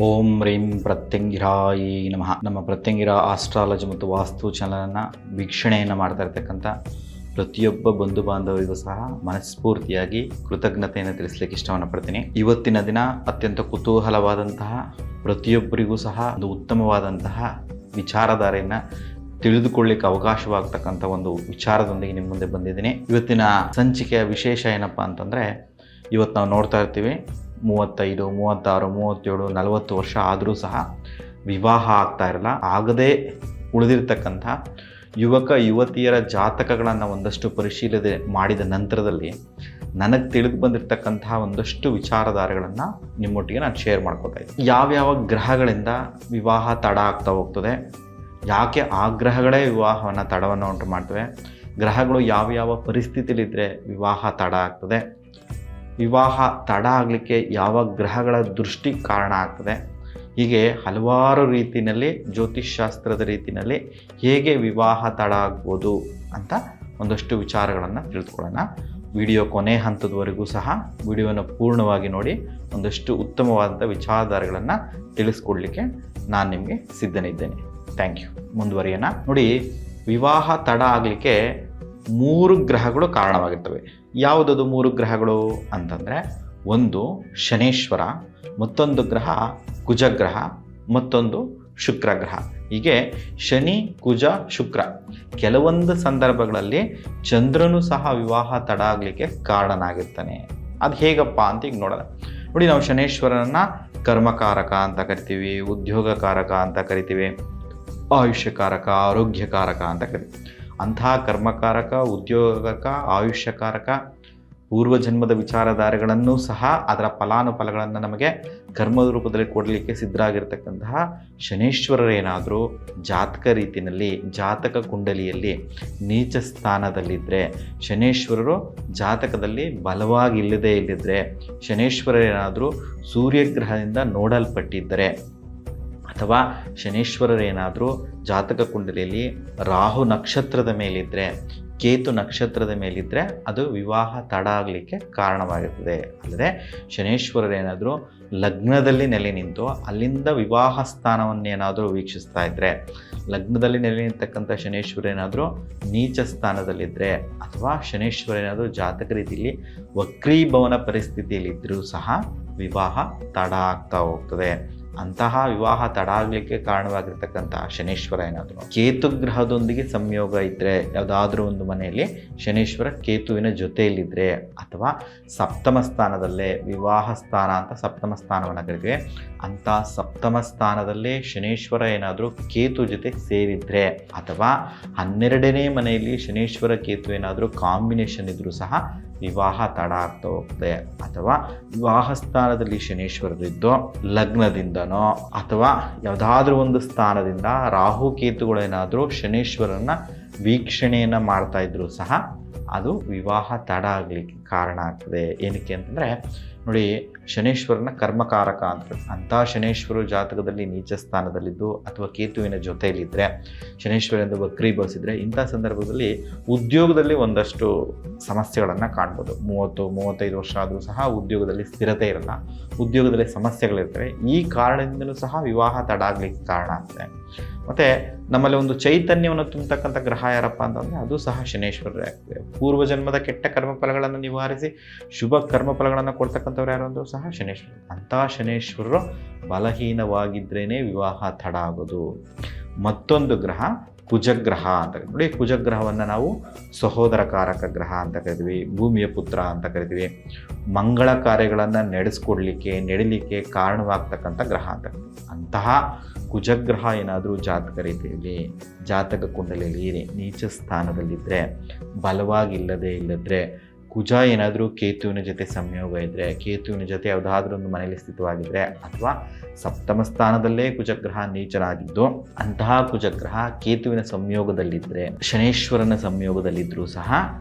ಓಂ ರೀಂ ಪ್ರತ್ಯಂಗಿರಾಯಿ ನಮಃ. ನಮ್ಮ ಪ್ರತ್ಯಂಗಿರ ಆಸ್ಟ್ರಾಲಜಿ ಮತ್ತು ವಾಸ್ತು ಚಾನಲನ್ನು ವೀಕ್ಷಣೆಯನ್ನು ಮಾಡ್ತಾ ಇರ್ತಕ್ಕಂಥ ಪ್ರತಿಯೊಬ್ಬ ಬಂಧು ಬಾಂಧವರಿಗೂ ಸಹ ಮನಸ್ಫೂರ್ತಿಯಾಗಿ ಕೃತಜ್ಞತೆಯನ್ನು ತಿಳಿಸ್ಲಿಕ್ಕೆ ಇಷ್ಟವನ್ನು ಪಡ್ತೀನಿ. ಇವತ್ತಿನ ದಿನ ಅತ್ಯಂತ ಕುತೂಹಲವಾದಂತಹ, ಪ್ರತಿಯೊಬ್ಬರಿಗೂ ಸಹ ಒಂದು ಉತ್ತಮವಾದಂತಹ ವಿಚಾರಧಾರೆಯನ್ನು ತಿಳಿದುಕೊಳ್ಳಿಕ್ಕೆ ಅವಕಾಶವಾಗ್ತಕ್ಕಂಥ ಒಂದು ವಿಚಾರದೊಂದಿಗೆ ನಿಮ್ಮ ಮುಂದೆ ಬಂದಿದ್ದೀನಿ. ಇವತ್ತಿನ ಸಂಚಿಕೆಯ ವಿಶೇಷ ಏನಪ್ಪ ಅಂತಂದರೆ, ಇವತ್ತು ನಾವು ನೋಡ್ತಾ ಇರ್ತೀವಿ 35, 36, 37, 40 ವರ್ಷ ಆದರೂ ಸಹ ವಿವಾಹ ಆಗ್ತಾ ಇರಲ್ಲ. ಆಗದೇ ಉಳಿದಿರ್ತಕ್ಕಂಥ ಯುವಕ ಯುವತಿಯರ ಜಾತಕಗಳನ್ನು ಒಂದಷ್ಟು ಪರಿಶೀಲನೆ ಮಾಡಿದ ನಂತರದಲ್ಲಿ ನನಗೆ ತಿಳಿದು ಬಂದಿರತಕ್ಕಂತಹ ಒಂದಷ್ಟು ವಿಚಾರಧಾರೆಗಳನ್ನು ನಿಮ್ಮೊಟ್ಟಿಗೆ ನಾನು ಶೇರ್ ಮಾಡ್ಕೋತಾ ಇದ್ದೀನಿ. ಯಾವ್ಯಾವ ಗ್ರಹಗಳಿಂದ ವಿವಾಹ ತಡ ಆಗ್ತಾ ಹೋಗ್ತದೆ, ಯಾಕೆ ಆ ಗ್ರಹಗಳೇ ವಿವಾಹವನ್ನು ತಡವನ್ನು ಉಂಟು ಮಾಡ್ತವೆ, ಗ್ರಹಗಳು ಯಾವ ಪರಿಸ್ಥಿತಿಲಿದ್ದರೆ ವಿವಾಹ ತಡ ಆಗ್ತದೆ, ವಿವಾಹ ತಡ ಆಗಲಿಕ್ಕೆ ಯಾವ ಗ್ರಹಗಳ ದೃಷ್ಟಿ ಕಾರಣ ಆಗ್ತದೆ, ಹೀಗೆ ಹಲವಾರು ರೀತಿಯಲ್ಲಿ ಜ್ಯೋತಿಷ್ಶಾಸ್ತ್ರದ ರೀತಿಯಲ್ಲಿ ಹೇಗೆ ವಿವಾಹ ತಡ ಆಗ್ಬೋದು ಅಂತ ಒಂದಷ್ಟು ವಿಚಾರಗಳನ್ನು ತಿಳಿದುಕೊಳ್ಳೋಣ. ವಿಡಿಯೋ ಕೊನೆ ಹಂತದವರೆಗೂ ಸಹ ವಿಡಿಯೋನ ಪೂರ್ಣವಾಗಿ ನೋಡಿ ಒಂದಷ್ಟು ಉತ್ತಮವಾದಂಥ ವಿಚಾರಧಾರೆಗಳನ್ನು ತಿಳಿಸ್ಕೊಡ್ಲಿಕ್ಕೆ ನಾನು ನಿಮಗೆ ಸಿದ್ಧನಿದ್ದೇನೆ. Thank you. ಮುಂದುವರಿಯೋಣ. ನೋಡಿ, ವಿವಾಹ ತಡ ಆಗಲಿಕ್ಕೆ 3 ಗ್ರಹಗಳು ಕಾರಣವಾಗಿರ್ತವೆ. ಯಾವುದದು 3 ಗ್ರಹಗಳು ಅಂತಂದರೆ, ಒಂದು ಶನೇಶ್ವರ, ಮತ್ತೊಂದು ಗ್ರಹ ಕುಜಗ್ರಹ, ಮತ್ತೊಂದು ಶುಕ್ರ ಗ್ರಹ. ಹೀಗೆ ಶನಿ, ಕುಜ, ಶುಕ್ರ. ಕೆಲವೊಂದು ಸಂದರ್ಭಗಳಲ್ಲಿ ಚಂದ್ರನು ಸಹ ವಿವಾಹ ತಡ ಆಗಲಿಕ್ಕೆ ಕಾರಣನಾಗಿರ್ತಾನೆ. ಅದು ಹೇಗಪ್ಪ ಅಂತ ಈಗ ನೋಡೋಣ. ನೋಡಿ, ನಾವು ಶನೇಶ್ವರನನ್ನು ಕರ್ಮಕಾರಕ ಅಂತ ಕರಿತೀವಿ, ಉದ್ಯೋಗಕಾರಕ ಅಂತ ಕರಿತೀವಿ, ಆಯುಷ್ಯಕಾರಕ, ಆರೋಗ್ಯಕಾರಕ ಅಂತ ಕರಿತೀವಿ. ಅಂತಹ ಕರ್ಮಕಾರಕ, ಉದ್ಯೋಗಕಾರಕ, ಆಯುಷ್ಯಕಾರಕ, ಪೂರ್ವಜನ್ಮದ ವಿಚಾರಧಾರೆಗಳನ್ನು ಸಹ ಅದರ ಫಲಾನುಫಲಗಳನ್ನು ನಮಗೆ ಕರ್ಮದ ರೂಪದಲ್ಲಿ ಕೊಡಲಿಕ್ಕೆ ಸಿದ್ಧರಾಗಿರ್ತಕ್ಕಂತಹ ಶನೇಶ್ವರರೇನಾದರೂ ಜಾತಕ ರೀತಿಯಲ್ಲಿ, ಜಾತಕ ಕುಂಡಲಿಯಲ್ಲಿ ನೀಚ ಸ್ಥಾನದಲ್ಲಿದ್ದರೆ, ಶನೇಶ್ವರರು ಜಾತಕದಲ್ಲಿ ಬಲವಾಗಿ ಇಲ್ಲದಿದ್ದರೆ, ಶನೇಶ್ವರರೇನಾದರೂ ಸೂರ್ಯಗ್ರಹದಿಂದ ನೋಡಲ್ಪಟ್ಟಿದ್ದರೆ, ಅಥವಾ ಶನೇಶ್ವರರೇನಾದರೂ ಜಾತಕ ಕುಂಡಲಿಯಲ್ಲಿ ರಾಹು ನಕ್ಷತ್ರದ ಮೇಲಿದ್ದರೆ, ಕೇತು ನಕ್ಷತ್ರದ ಮೇಲಿದ್ದರೆ ಅದು ವಿವಾಹ ತಡ ಆಗಲಿಕ್ಕೆ ಕಾರಣವಾಗಿರ್ತದೆ. ಅಲ್ಲದೆ ಶನೇಶ್ವರರೇನಾದರೂ ಲಗ್ನದಲ್ಲಿ ನೆಲೆ ನಿಂತು ಅಲ್ಲಿಂದ ವಿವಾಹ ಸ್ಥಾನವನ್ನೇನಾದರೂ ವೀಕ್ಷಿಸ್ತಾ ಇದ್ದರೆ, ಲಗ್ನದಲ್ಲಿ ನೆಲೆ ನಿಂತಕ್ಕಂಥ ಶನೇಶ್ವರೇನಾದರೂ ನೀಚ ಸ್ಥಾನದಲ್ಲಿದ್ದರೆ, ಅಥವಾ ಶನೇಶ್ವರೇನಾದರೂ ಜಾತಕ ರೀತಿಯಲ್ಲಿ ವಕ್ರೀಭವನ ಪರಿಸ್ಥಿತಿಯಲ್ಲಿದ್ದರೂ ಸಹ ವಿವಾಹ ತಡ ಆಗ್ತಾ ಹೋಗ್ತದೆ. ಅಂತಹ ವಿವಾಹ ತಡ ಆಗಲಿಕ್ಕೆ ಕಾರಣವಾಗಿರ್ತಕ್ಕಂಥ ಶನೇಶ್ವರ ಏನಾದರೂ ಕೇತು ಗ್ರಹದೊಂದಿಗೆ ಸಂಯೋಗ ಇದ್ದರೆ, ಯಾವುದಾದ್ರೂ ಒಂದು ಮನೆಯಲ್ಲಿ ಶನೇಶ್ವರ ಕೇತುವಿನ ಜೊತೆಯಲ್ಲಿದ್ದರೆ, ಅಥವಾ ಸಪ್ತಮ ಸ್ಥಾನದಲ್ಲೇ, ವಿವಾಹ ಸ್ಥಾನ ಅಂತ ಸಪ್ತಮ ಸ್ಥಾನವನ್ನು ಕರಿತೀವಿ, ಅಂಥ ಸಪ್ತಮ ಸ್ಥಾನದಲ್ಲೇ ಶನೇಶ್ವರ ಏನಾದರೂ ಕೇತು ಜೊತೆ ಸೇರಿದರೆ, ಅಥವಾ 12ನೇ ಮನೆಯಲ್ಲಿ ಶನೇಶ್ವರ ಕೇತು ಏನಾದರೂ ಕಾಂಬಿನೇಷನ್ ಇದ್ದರೂ ಸಹ ವಿವಾಹ ತಡ ಆಗ್ತಾ ಹೋಗ್ತದೆ. ಅಥವಾ ವಿವಾಹ ಸ್ಥಾನದಲ್ಲಿ ಶನೇಶ್ವರರಿದ್ದು ಲಗ್ನದಿಂದನೋ ಅಥವಾ ಯಾವುದಾದ್ರೂ ಒಂದು ಸ್ಥಾನದಿಂದ ರಾಹು ಕೇತುಗಳೇನಾದರೂ ಶನೇಶ್ವರನ ವೀಕ್ಷಣೆಯನ್ನು ಮಾಡ್ತಾ ಇದ್ರೂ ಸಹ ಅದು ವಿವಾಹ ತಡ ಆಗಲಿಕ್ಕೆ ಕಾರಣ ಆಗ್ತದೆ. ಏನಕ್ಕೆ ಅಂತಂದರೆ, ನೋಡಿ, ಶನೇಶ್ವರನ ಕರ್ಮಕಾರಕ ಅಂತ, ಅಂಥ ಶನೇಶ್ವರು ಜಾತಕದಲ್ಲಿ ನೀಚ ಸ್ಥಾನದಲ್ಲಿದ್ದು ಅಥವಾ ಕೇತುವಿನ ಜೊತೆಯಲ್ಲಿದ್ದರೆ, ಶನೇಶ್ವರದಿಂದ ವಕ್ರೀಭವಿಸಿದರೆ, ಇಂಥ ಸಂದರ್ಭದಲ್ಲಿ ಉದ್ಯೋಗದಲ್ಲಿ ಒಂದಷ್ಟು ಸಮಸ್ಯೆಗಳನ್ನು ಕಾಣ್ಬೋದು. 30-35 ವರ್ಷ ಆದರೂ ಸಹ ಉದ್ಯೋಗದಲ್ಲಿ ಸ್ಥಿರತೆ ಇರಲ್ಲ, ಉದ್ಯೋಗದಲ್ಲಿ ಸಮಸ್ಯೆಗಳಿರ್ತವೆ. ಈ ಕಾರಣದಿಂದಲೂ ಸಹ ವಿವಾಹ ತಡ ಆಗಲಿಕ್ಕೆ ಕಾರಣ ಆಗ್ತದೆ. ಮತ್ತು ನಮ್ಮಲ್ಲಿ ಒಂದು ಚೈತನ್ಯವನ್ನು ತುಂಬತಕ್ಕಂಥ ಗ್ರಹ ಯಾರಪ್ಪ ಅಂತಂದರೆ ಅದು ಸಹ ಶನೇಶ್ವರರೇ ಆಗ್ತದೆ. ಪೂರ್ವಜನ್ಮದ ಕೆಟ್ಟ ಕರ್ಮಫಲಗಳನ್ನು ನಿವಾರಿಸಿ ಶುಭ ಕರ್ಮಫಲಗಳನ್ನು ಕೊಡ್ತಕ್ಕಂಥವ್ರು ಯಾರು ಅಂದರೂ ಸಹ ಶನೇಶ್ವರ. ಅಂತಹ ಶನೇಶ್ವರರು ಬಲಹೀನವಾಗಿದ್ರೇ ವಿವಾಹ ತಡ ಆಗೋದು. ಮತ್ತೊಂದು ಗ್ರಹ ಕುಜಗ್ರಹ ಅಂತ. ನೋಡಿ, ಕುಜಗ್ರಹವನ್ನು ನಾವು ಸಹೋದರಕಾರಕ ಗ್ರಹ ಅಂತ ಕರಿತೀವಿ, ಭೂಮಿಯ ಪುತ್ರ ಅಂತ ಕರಿತೀವಿ, ಮಂಗಳ ಕಾರ್ಯಗಳನ್ನು ನಡೀಲಿಕ್ಕೆ ಕಾರಣವಾಗ್ತಕ್ಕಂಥ ಗ್ರಹ ಅಂತ. ಅಂತಹ ಕುಜಗ್ರಹ ಏನಾದರೂ ಜಾತಕ ರೀತಿಯಲ್ಲಿ, ಜಾತಕ ಕುಂಡಲಿಯಲ್ಲಿ ನೀಚ ಸ್ಥಾನದಲ್ಲಿದ್ದರೆ, ಬಲವಾಗಿಲ್ಲದ್ರೆ, ಕುಜ ಏನಾದರೂ ಕೇತುವಿನ ಜೊತೆ ಸಂಯೋಗ ಇದ್ದರೆ, ಕೇತುವಿನ ಜೊತೆ ಯಾವುದಾದ್ರೂ ಒಂದು ಮನೆಯಲ್ಲಿ ಸ್ಥಿತವಾಗಿದ್ದರೆ, ಅಥವಾ ಸಪ್ತಮ ಸ್ಥಾನದಲ್ಲೇ ಕುಜಗ್ರಹ ನೀಚನಾಗಿದ್ದು ಅಂತಹ ಕುಜಗ್ರಹ ಕೇತುವಿನ ಸಂಯೋಗದಲ್ಲಿದ್ದರೆ, ಶನೇಶ್ವರನ ಸಂಯೋಗದಲ್ಲಿದ್ದರೂ ಸಹ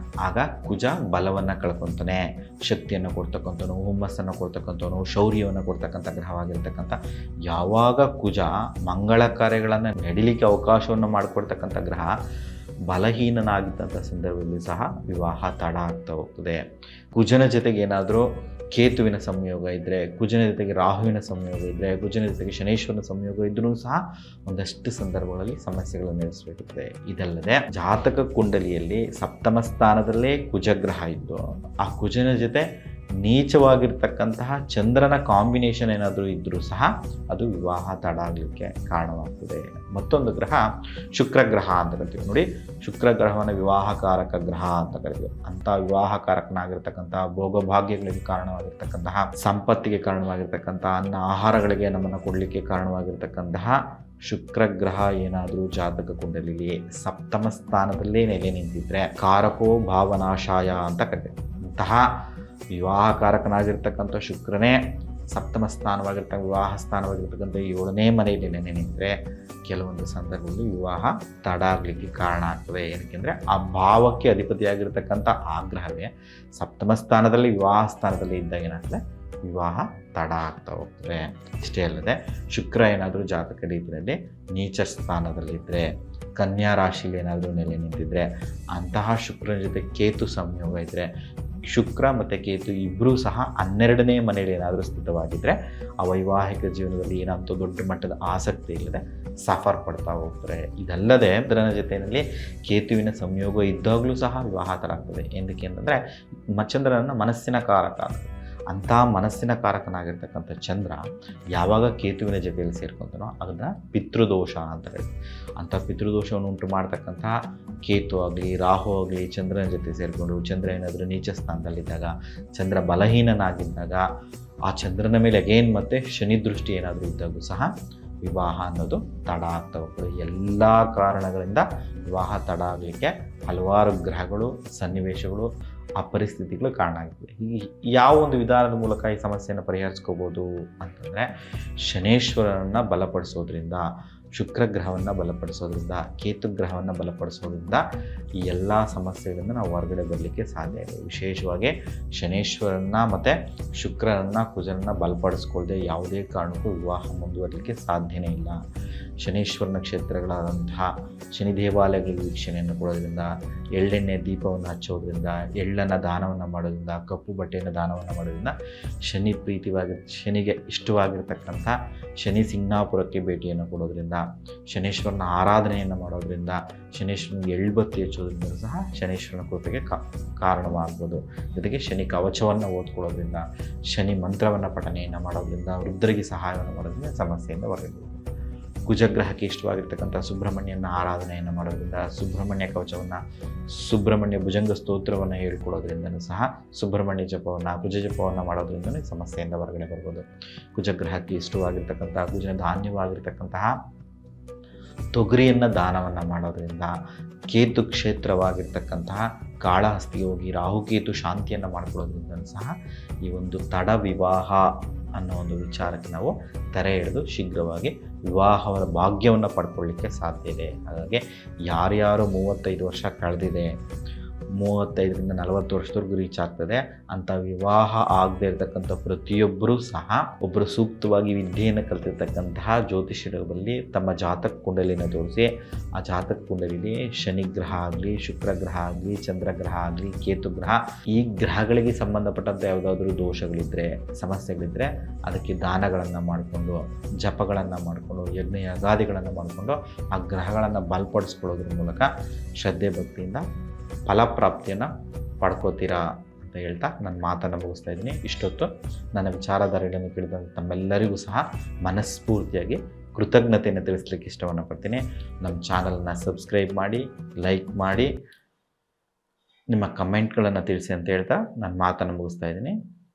ಆಗ ಕುಜ ಬಲವನ್ನು ಕಳ್ಕೊತಾನೆ, ಶಕ್ತಿಯನ್ನು ಕೊಡ್ತಕ್ಕಂಥವನು, ಹುಮ್ಮಸ್ಸನ್ನು ಕೊಡ್ತಕ್ಕಂಥವನು, ಶೌರ್ಯವನ್ನು ಕೊಡ್ತಕ್ಕಂಥ ಗ್ರಹವಾಗಿರ್ತಕ್ಕಂಥ ಯಾವಾಗ ಕುಜ ಮಂಗಳ ಕಾರ್ಯಗಳನ್ನು ನಡೀಲಿಕ್ಕೆ ಅವಕಾಶವನ್ನು ಮಾಡಿಕೊಡ್ತಕ್ಕಂಥ ಗ್ರಹ ಬಲಹೀನನಾಗಿದ್ದಂಥ ಸಂದರ್ಭದಲ್ಲಿ ಸಹ ವಿವಾಹ ತಡ ಆಗ್ತಾ ಹೋಗ್ತದೆ. ಕುಜನ ಜೊತೆಗೆ ಏನಾದರೂ ಕೇತುವಿನ ಸಂಯೋಗ ಇದ್ದರೆ, ಕುಜನ ಜೊತೆಗೆ ರಾಹುವಿನ ಸಂಯೋಗ ಇದ್ದರೆ, ಕುಜನ ಜೊತೆಗೆ ಶನೇಶ್ವರನ ಸಂಯೋಗ ಇದ್ರೂ ಸಹ ಒಂದಷ್ಟು ಸಂದರ್ಭಗಳಲ್ಲಿ ಸಮಸ್ಯೆಗಳನ್ನು ಎದುರಿಸಬೇಕಾಗ್ತದೆ. ಇದಲ್ಲದೆ ಜಾತಕ ಕುಂಡಲಿಯಲ್ಲಿ ಸಪ್ತಮ ಸ್ಥಾನದಲ್ಲೇ ಕುಜಗ್ರಹ ಇದ್ದು ಆ ಕುಜನ ಜೊತೆ ನೀಚವಾಗಿರ್ತಕ್ಕಂತಹ ಚಂದ್ರನ ಕಾಂಬಿನೇಷನ್ ಏನಾದರೂ ಇದ್ದರೂ ಸಹ ಅದು ವಿವಾಹ ತಡ ಆಗಲಿಕ್ಕೆ ಕಾರಣವಾಗ್ತದೆ. ಮತ್ತೊಂದು ಗ್ರಹ ಶುಕ್ರಗ್ರಹ ಅಂತ ಕರಿತೀವಿ ನೋಡಿ. ಶುಕ್ರಗ್ರಹವನ್ನು ವಿವಾಹಕಾರಕ ಗ್ರಹ ಅಂತ ಕರಿತೀವಿ. ಅಂಥ ವಿವಾಹಕಾರಕನಾಗಿರ್ತಕ್ಕಂತಹ ಭೋಗಭಾಗ್ಯಗಳಿಗೆ ಕಾರಣವಾಗಿರ್ತಕ್ಕಂತಹ, ಸಂಪತ್ತಿಗೆ ಕಾರಣವಾಗಿರ್ತಕ್ಕಂತಹ, ಅನ್ನ ಆಹಾರಗಳಿಗೆ ನಮ್ಮನ್ನು ಕೊಡಲಿಕ್ಕೆ ಕಾರಣವಾಗಿರ್ತಕ್ಕಂತಹ ಶುಕ್ರಗ್ರಹ ಏನಾದರೂ ಜಾತಕ ಕುಂಡಲಿಲಿ ಸಪ್ತಮ ಸ್ಥಾನದಲ್ಲೇ ನೆಲೆ ನಿಂತಿದ್ರೆ ಕಾರಕೋ ಭಾವನಾಶಾಯ ಅಂತ ಕರಿತೀವಿ. ಅಂತಹ ವಿವಾಹಕಾರಕನಾಗಿರ್ತಕ್ಕಂಥ ಶುಕ್ರನೇ ಸಪ್ತಮ ಸ್ಥಾನವಾಗಿರ್ತಕ್ಕ ವಿವಾಹ ಸ್ಥಾನವಾಗಿರ್ತಕ್ಕಂಥ 7ನೇ ಮನೆಯಲ್ಲಿ ನೆನೆ ನಿಂತರೆ ಕೆಲವೊಂದು ಸಂದರ್ಭದಲ್ಲಿ ವಿವಾಹ ತಡ ಆಗಲಿಕ್ಕೆ ಕಾರಣ ಆಗ್ತದೆ. ಏನಕ್ಕೆಂದರೆ ಆ ಭಾವಕ್ಕೆ ಅಧಿಪತಿಯಾಗಿರ್ತಕ್ಕಂಥ ಆಗ್ರಹವೇ ಸಪ್ತಮ ಸ್ಥಾನದಲ್ಲಿ ವಿವಾಹ ಸ್ಥಾನದಲ್ಲಿ ಇದ್ದಾಗ ಏನಾಗ್ತದೆ, ವಿವಾಹ ತಡ ಆಗ್ತಾ ಹೋಗ್ತದೆ. ಇಷ್ಟೇ ಅಲ್ಲದೆ ಶುಕ್ರ ಏನಾದರೂ ಜಾತಕ ರೀತಿಯಲ್ಲಿ ನೀಚ ಸ್ಥಾನದಲ್ಲಿದ್ದರೆ, ಕನ್ಯಾ ರಾಶಿಯಲ್ಲಿ ಏನಾದರೂ ನೆಲೆ ನಿಂತಿದ್ರೆ, ಅಂತಹ ಶುಕ್ರನ ಜೊತೆ ಕೇತು ಸಂಯೋಗ ಇದ್ದರೆ, ಶುಕ್ರ ಮತ್ತು ಕೇತು ಇಬ್ಬರೂ ಸಹ 12ನೇ ಮನೆಯಲ್ಲಿ ಏನಾದರೂ ಸ್ಥಿತವಾಗಿದ್ದರೆ ಆ ವೈವಾಹಿಕ ಜೀವನದಲ್ಲಿ ಏನಂತ ದೊಡ್ಡ ಮಟ್ಟದ ಆಸಕ್ತಿ ಇಲ್ಲದೆ ಸಫರ್ ಪಡ್ತಾ ಹೋಗ್ತಾರೆ. ಇದಲ್ಲದೆ ಚಂದ್ರನ ಜೊತೆಯಲ್ಲಿ ಕೇತುವಿನ ಸಂಯೋಗ ಇದ್ದಾಗಲೂ ಸಹ ವಿವಾಹ ತಡ ಆಗ್ತದೆ. ಏನಕ್ಕೆ ಅಂತಂದರೆ ಚಂದ್ರನ ಮನಸ್ಸಿನ ಕಾರಕ. ಅಂಥ ಮನಸ್ಸಿನ ಕಾರಕನಾಗಿರ್ತಕ್ಕಂಥ ಚಂದ್ರ ಯಾವಾಗ ಕೇತುವಿನ ಜೊತೆಯಲ್ಲಿ ಸೇರ್ಕೊತಾನೋ ಅದನ್ನು ಪಿತೃದೋಷ ಅಂತ ಹೇಳ್ತೀವಿ. ಅಂಥ ಪಿತೃದೋಷವನ್ನು ಉಂಟು ಮಾಡ್ತಕ್ಕಂಥ ಕೇತು ಆಗಲಿ ರಾಹು ಆಗಲಿ ಚಂದ್ರನ ಜೊತೆ ಸೇರಿಕೊಂಡು ಚಂದ್ರ ಏನಾದರೂ ನೀಚ ಸ್ಥಾನದಲ್ಲಿದ್ದಾಗ, ಚಂದ್ರ ಬಲಹೀನನಾಗಿದ್ದಾಗ, ಆ ಚಂದ್ರನ ಮೇಲೆ ಅಗೇನ್ ಮತ್ತೆ ಶನಿ ದೃಷ್ಟಿ ಏನಾದರೂ ಇದ್ದಾಗೂ ಸಹ ವಿವಾಹ ಅನ್ನೋದು ತಡ ಆಗ್ತಾ ಹೋಗ್ತದೆ. ಎಲ್ಲ ಕಾರಣಗಳಿಂದ ವಿವಾಹ ತಡ ಆಗಲಿಕ್ಕೆ ಹಲವಾರು ಗ್ರಹಗಳು, ಸನ್ನಿವೇಶಗಳು, ಆ ಪರಿಸ್ಥಿತಿಗಳು ಕಾರಣ ಆಗ್ತದೆ. ಯಾವ ಒಂದು ವಿಧಾನದ ಮೂಲಕ ಈ ಸಮಸ್ಯೆಯನ್ನು ಪರಿಹರಿಸ್ಕೋಬೋದು ಅಂತಂದರೆ ಶನೇಶ್ವರನನ್ನು ಬಲಪಡಿಸೋದ್ರಿಂದ, ಶುಕ್ರಗ್ರಹವನ್ನು ಬಲಪಡಿಸೋದ್ರಿಂದ, ಕೇತುಗ್ರಹವನ್ನು ಬಲಪಡಿಸೋದ್ರಿಂದ ಈ ಎಲ್ಲ ಸಮಸ್ಯೆಗಳಿಂದ ನಾವು ಹೊರಗಡೆ ಬರಲಿಕ್ಕೆ ಸಾಧ್ಯ ಇದೆ. ವಿಶೇಷವಾಗಿ ಶನೇಶ್ವರನ್ನ ಮತ್ತು ಶುಕ್ರನನ್ನು, ಕುಜನನ್ನು ಬಲಪಡಿಸ್ಕೊಳ್ಳದೆ ಯಾವುದೇ ಕಾರಣಕ್ಕೂ ವಿವಾಹ ಮುಂದುವರಲಿಕ್ಕೆ ಸಾಧ್ಯನೇ ಇಲ್ಲ. ಶನೇಶ್ವರನ ಕ್ಷೇತ್ರಗಳಾದಂತಹ ಶನಿ ದೇವಾಲಯಗಳಿಗೆ ವೀಕ್ಷಣೆಯನ್ನು ಕೊಡೋದ್ರಿಂದ, ಎಳ್ಳೆಣ್ಣೆ ದೀಪವನ್ನು ಹಚ್ಚೋದ್ರಿಂದ, ಎಳ್ಳನ್ನು ದಾನವನ್ನು ಮಾಡೋದ್ರಿಂದ, ಕಪ್ಪು ಬಟ್ಟೆಯನ್ನು ದಾನವನ್ನು ಮಾಡೋದ್ರಿಂದ ಶನಿ ಶನಿಗೆ ಇಷ್ಟವಾಗಿರ್ತಕ್ಕಂಥ ಶನಿ ಸಿಂಗ್ನಾಪುರಕ್ಕೆ ಭೇಟಿಯನ್ನು ಕೊಡೋದ್ರಿಂದ, ಶನೇಶ್ವರನ ಆರಾಧನೆಯನ್ನು ಮಾಡೋದ್ರಿಂದ, ಶನೇಶ್ವರನಿಗೆ ಎಳ್ಬತ್ತಿ ಹಚ್ಚೋದ್ರಿಂದ ಸಹ ಶನೇಶ್ವರನ ಕೃಪೆಗೆ ಕಾರಣವಾಗ್ಬೋದು. ಜೊತೆಗೆ ಶನಿ ಕವಚವನ್ನು ಓದ್ಕೊಳ್ಳೋದ್ರಿಂದ, ಶನಿ ಮಂತ್ರವನ್ನು ಪಠನೆಯನ್ನು ಮಾಡೋದ್ರಿಂದ, ವೃದ್ಧರಿಗೆ ಸಹಾಯವನ್ನು ಮಾಡೋದ್ರಿಂದ ಸಮಸ್ಯೆಯಿಂದ ಹೊರಗಡೆ. ಕುಜಗ್ರಹಕ್ಕೆ ಇಷ್ಟವಾಗಿರ್ತಕ್ಕಂಥ ಸುಬ್ರಹ್ಮಣ್ಯನ ಆರಾಧನೆಯನ್ನು ಮಾಡೋದ್ರಿಂದ, ಸುಬ್ರಹ್ಮಣ್ಯ ಕವಚವನ್ನು, ಸುಬ್ರಹ್ಮಣ್ಯ ಭುಜಂಗ ಸ್ತೋತ್ರವನ್ನು ಹೇಳ್ಕೊಡೋದ್ರಿಂದಲೂ ಸಹ, ಸುಬ್ರಹ್ಮಣ್ಯ ಜಪವನ್ನು, ಕುಜ ಜಪವನ್ನು ಮಾಡೋದ್ರಿಂದಲೂ ಸಮಸ್ಯೆಯಿಂದ ಹೊರಗಡೆ ಬರ್ಬೋದು. ಕುಜಗ್ರಹಕ್ಕೆ ಇಷ್ಟವಾಗಿರ್ತಕ್ಕಂಥ ಕುಜನ ಧಾನ್ಯವಾಗಿರ್ತಕ್ಕಂತಹ ತೊಗರಿಯನ್ನು ದಾನವನ್ನು ಮಾಡೋದ್ರಿಂದ, ಕೇತು ಕ್ಷೇತ್ರವಾಗಿರ್ತಕ್ಕಂತಹ ಕಾಳಹಸ್ತಿಗೆ ಹೋಗಿ ರಾಹುಕೇತು ಶಾಂತಿಯನ್ನು ಮಾಡ್ಕೊಳ್ಳೋದ್ರಿಂದಲೂ ಸಹ ಈ ಒಂದು ತಡ ವಿವಾಹ ಅನ್ನೋ ಒಂದು ವಿಚಾರಕ್ಕೆ ನಾವು ತೆರೆ ಎಳೆದು ಶೀಘ್ರವಾಗಿ ವಿವಾಹದ ಭಾಗ್ಯವನ್ನು ಪಡ್ಕೊಳ್ಳಿಕ್ಕೆ ಸಾಧ್ಯ ಇದೆ. ಹಾಗಾಗಿ ಯಾರ್ಯಾರು 35 ವರ್ಷ ಕಳೆದಿದೆ, 35ರಿಂದ 40 ವರ್ಷದವರೆಗೂ ರೀಚ್ ಆಗ್ತದೆ ಅಂಥ ವಿವಾಹ ಆಗದೆ ಇರತಕ್ಕಂಥ ಪ್ರತಿಯೊಬ್ಬರೂ ಸಹ ಒಬ್ಬರು ಸೂಕ್ತವಾಗಿ ವಿದ್ಯೆಯನ್ನು ಕಲಿತಿರ್ತಕ್ಕಂತಹ ಜ್ಯೋತಿಷ್ಯರಲ್ಲಿ ತಮ್ಮ ಜಾತಕ ಕುಂಡಲಿನ ತೋರಿಸಿ, ಆ ಜಾತಕ ಕುಂಡಲಿಲಿ ಶನಿಗ್ರಹ ಆಗಲಿ, ಶುಕ್ರಗ್ರಹ ಆಗಲಿ, ಚಂದ್ರಗ್ರಹ ಆಗಲಿ, ಕೇತುಗ್ರಹ, ಈ ಗ್ರಹಗಳಿಗೆ ಸಂಬಂಧಪಟ್ಟಂಥ ಯಾವುದಾದ್ರೂ ದೋಷಗಳಿದ್ದರೆ, ಸಮಸ್ಯೆಗಳಿದ್ದರೆ ಅದಕ್ಕೆ ದಾನಗಳನ್ನು ಮಾಡಿಕೊಂಡು, ಜಪಗಳನ್ನು ಮಾಡಿಕೊಂಡು, ಯಜ್ಞ ಯಾಗಾದಿಗಳನ್ನು ಮಾಡಿಕೊಂಡು ಆ ಗ್ರಹಗಳನ್ನು ಬಲಪಡಿಸ್ಕೊಳ್ಳೋದ್ರ ಮೂಲಕ ಶ್ರದ್ಧೆ ಭಕ್ತಿಯಿಂದ ಫಲಪ್ರಾಪ್ತಿಯನ್ನು ಪಡ್ಕೋತೀರಾ ಅಂತ ಹೇಳ್ತಾ ನನ್ನ ಮಾತನ್ನು ಮುಗಿಸ್ತಾ ಇದ್ದೀನಿ. ಇಷ್ಟೊತ್ತು ನನ್ನ ವಿಚಾರಧಾರೆಗಳನ್ನು ಕೇಳಿದಂಥ ತಮ್ಮೆಲ್ಲರಿಗೂ ಸಹ ಮನಸ್ಫೂರ್ತಿಯಾಗಿ ಕೃತಜ್ಞತೆಯನ್ನು ತಿಳಿಸ್ಲಿಕ್ಕೆ ಇಷ್ಟವನ್ನು ಪಡ್ತೀನಿ. ನಮ್ಮ ಚಾನಲನ್ನು ಸಬ್ಸ್ಕ್ರೈಬ್ ಮಾಡಿ, ಲೈಕ್ ಮಾಡಿ, ನಿಮ್ಮ ಕಮೆಂಟ್ಗಳನ್ನು ತಿಳಿಸಿ ಅಂತ ಹೇಳ್ತಾ ನನ್ನ ಮಾತನ್ನು ಮುಗಿಸ್ತಾ ಇದ್ದೀನಿ.